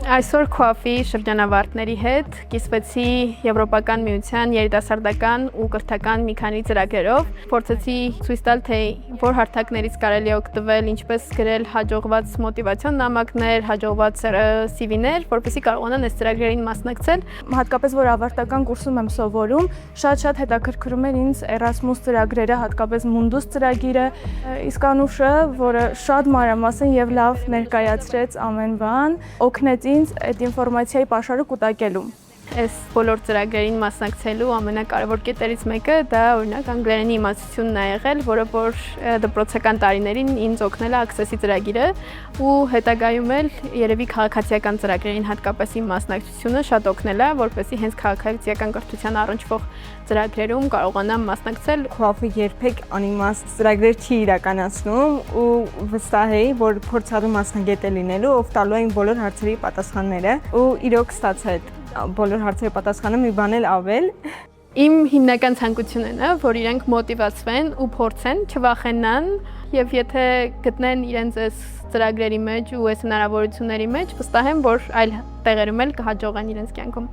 Այսօր Քոաֆի շրջանավարտների հետ կիսվեցի Եվրոպական միության երիտասարդական ու կրթական մի քանի ծրագրերով, փորձեցի ցույց տալ, թե որ հարթակներից կարելի է օգտվել, ինչպես գրել հաջողված մոտիվացիոն նամակներ, հաջողված CV-ներ, որպեսզի կարողանան այս ծրագրերին մասնակցել։ Հատկապես որ ավարտական կուրսում եմ սովորում, շատ հետաքրքրում էր ինձ Erasmus ծրագրերը, հատկապես Mundus ծրագիրը, իսկ Անուշը, որը շատ մանրամասն եւ լավ ներկայացրեց ամեն բան, օգնեց ինձ այդ ինֆորմացիայի պաշարը կուտակելու։ Այս բոլոր ծրագրերին մասնակցելու ամենակարևոր կետերից մեկը դա օրինակ անգլերենի իմացությունն է եղել, որը որ դպրոցական տարիներին ինձ օգնել է Access-ի ծրագիրը ու հետագայում էլ երևի քաղաքացիական ծրագրերին հատկապես իմ մասնակցությունը շատ օգնել է, որպեսզի հենց քաղաքացիական կրթության առնչվող ծրագրերում կարողանամ մասնակցել։ Քոաֆը երբեք անիմաստ ծրագրեր չի իրականացնում ու վստահ էի, որ փորձառու մասնագետ է լինելու, ով տալու է բոլոր հարցերի պատասխանները ու իրոք ստացա այդ բոլոր հարցերի պատասխանը մի բան էլ ավել։ Իմ հիմնական ցանկությունն է, որ իրենք մոտիվացվեն ու փորձեն, չվախենան եւ եթե գտնեն իրենց այս ծրագրերի մեջ ու այս հնարավորությունների մեջ, վստահ եմ, որ այլ տեղերում էլ կհաջողեն իրենց կյանքում։